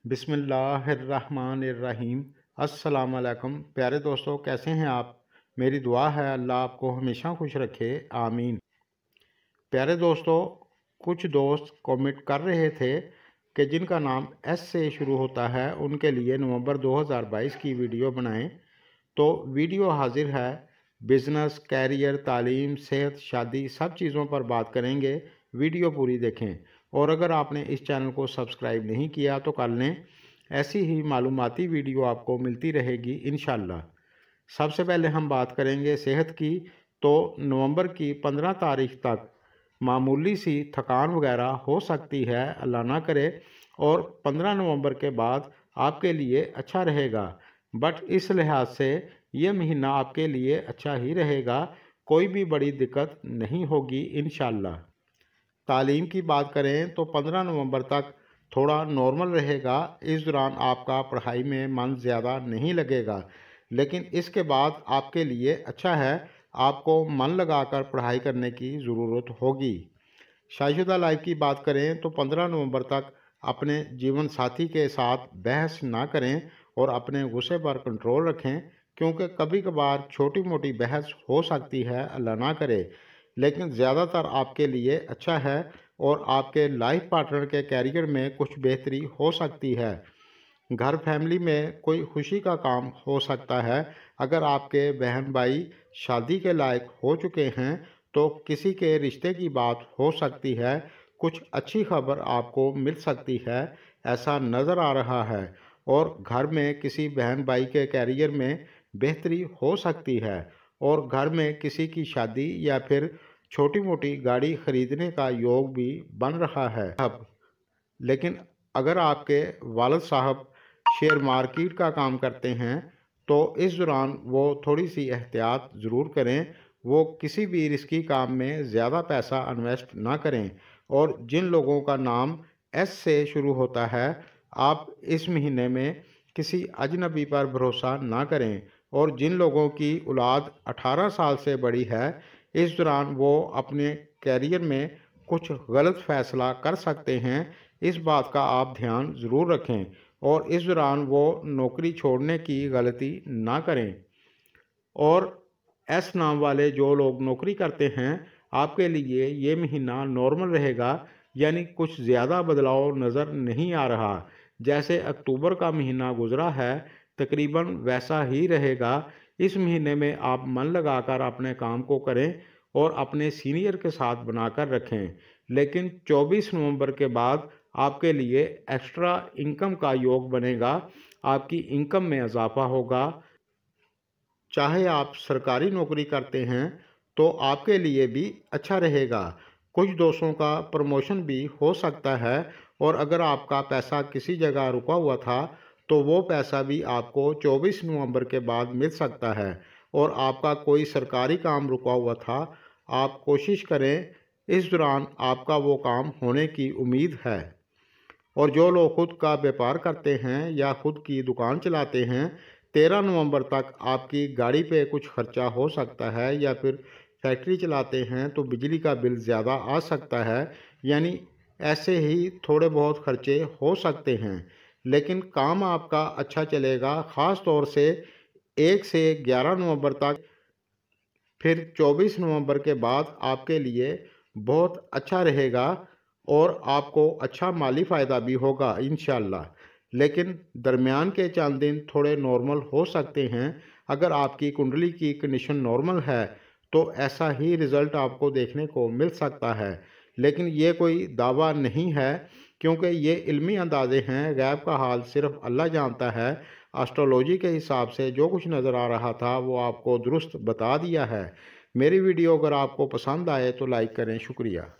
बिस्मिल्लाहिर्रहमानिर्रहीम। अस्सलाम वालेकुम प्यारे दोस्तों, कैसे हैं आप। मेरी दुआ है अल्लाह आपको हमेशा खुश रखे, आमीन। प्यारे दोस्तों, कुछ दोस्त कमेंट कर रहे थे कि जिनका नाम एस से शुरू होता है उनके लिए नवंबर 2022 की वीडियो बनाएं। तो वीडियो हाजिर है। बिज़नेस, कैरियर, तालीम, सेहत, शादी सब चीज़ों पर बात करेंगे। वीडियो पूरी देखें। और अगर आपने इस चैनल को सब्सक्राइब नहीं किया तो कर लें। ऐसी ही मालूमाती वीडियो आपको मिलती रहेगी इंशाल्लाह। सबसे पहले हम बात करेंगे सेहत की। तो नवंबर की 15 तारीख तक मामूली सी थकान वगैरह हो सकती है, अल्लाह ना करे। और 15 नवंबर के बाद आपके लिए अच्छा रहेगा। बट इस लिहाज से ये महीना आपके लिए अच्छा ही रहेगा, कोई भी बड़ी दिक्कत नहीं होगी इंशाल्लाह। तालीम की बात करें तो 15 नवंबर तक थोड़ा नॉर्मल रहेगा। इस दौरान आपका पढ़ाई में मन ज़्यादा नहीं लगेगा, लेकिन इसके बाद आपके लिए अच्छा है। आपको मन लगाकर पढ़ाई करने की ज़रूरत होगी। शादीशुदा लाइफ की बात करें तो 15 नवंबर तक अपने जीवन साथी के साथ बहस ना करें और अपने गुस्से पर कंट्रोल रखें, क्योंकि कभी कभार छोटी मोटी बहस हो सकती है, अल्लाह ना करे। लेकिन ज़्यादातर आपके लिए अच्छा है और आपके लाइफ पार्टनर के कैरियर में कुछ बेहतरी हो सकती है। घर फैमिली में कोई खुशी का काम हो सकता है। अगर आपके बहन भाई शादी के लायक हो चुके हैं तो किसी के रिश्ते की बात हो सकती है। कुछ अच्छी खबर आपको मिल सकती है, ऐसा नज़र आ रहा है। और घर में किसी बहन भाई के कैरियर में बेहतरी हो सकती है। और घर में किसी की शादी या फिर छोटी मोटी गाड़ी खरीदने का योग भी बन रहा है अब। लेकिन अगर आपके वालिद साहब शेयर मार्केट का काम करते हैं तो इस दौरान वो थोड़ी सी एहतियात ज़रूर करें। वो किसी भी रिस्की काम में ज़्यादा पैसा इन्वेस्ट ना करें। और जिन लोगों का नाम एस से शुरू होता है, आप इस महीने में किसी अजनबी पर भरोसा ना करें। और जिन लोगों की औलाद 18 साल से बड़ी है, इस दौरान वो अपने कैरियर में कुछ गलत फैसला कर सकते हैं। इस बात का आप ध्यान ज़रूर रखें और इस दौरान वो नौकरी छोड़ने की गलती ना करें। और एस नाम वाले जो लोग नौकरी करते हैं, आपके लिए ये महीना नॉर्मल रहेगा, यानी कुछ ज़्यादा बदलाव नज़र नहीं आ रहा। जैसे अक्टूबर का महीना गुजरा है, तकरीबन वैसा ही रहेगा। इस महीने में आप मन लगाकर अपने काम को करें और अपने सीनियर के साथ बनाकर रखें। लेकिन 24 नवंबर के बाद आपके लिए एक्स्ट्रा इनकम का योग बनेगा। आपकी इनकम में इजाफा होगा। चाहे आप सरकारी नौकरी करते हैं तो आपके लिए भी अच्छा रहेगा। कुछ दोस्तों का प्रमोशन भी हो सकता है। और अगर आपका पैसा किसी जगह रुका हुआ था तो वो पैसा भी आपको 24 नवंबर के बाद मिल सकता है। और आपका कोई सरकारी काम रुका हुआ था, आप कोशिश करें इस दौरान आपका वो काम होने की उम्मीद है। और जो लोग खुद का व्यापार करते हैं या खुद की दुकान चलाते हैं, 13 नवंबर तक आपकी गाड़ी पे कुछ खर्चा हो सकता है। या फिर फैक्ट्री चलाते हैं तो बिजली का बिल ज़्यादा आ सकता है। यानी ऐसे ही थोड़े बहुत खर्चे हो सकते हैं। लेकिन काम आपका अच्छा चलेगा, ख़ास तौर से 1 से 11 नवंबर तक। फिर 24 नवंबर के बाद आपके लिए बहुत अच्छा रहेगा और आपको अच्छा माली फ़ायदा भी होगा इंशाल्लाह। लेकिन दरमियान के चंद दिन थोड़े नॉर्मल हो सकते हैं। अगर आपकी कुंडली की कंडीशन नॉर्मल है तो ऐसा ही रिज़ल्ट आपको देखने को मिल सकता है। लेकिन ये कोई दावा नहीं है, क्योंकि ये इल्मी अंदाज़े हैं। गैब का हाल सिर्फ अल्लाह जानता है। एस्ट्रोलॉजी के हिसाब से जो कुछ नज़र आ रहा था वो आपको दुरुस्त बता दिया है। मेरी वीडियो अगर आपको पसंद आए तो लाइक करें। शुक्रिया।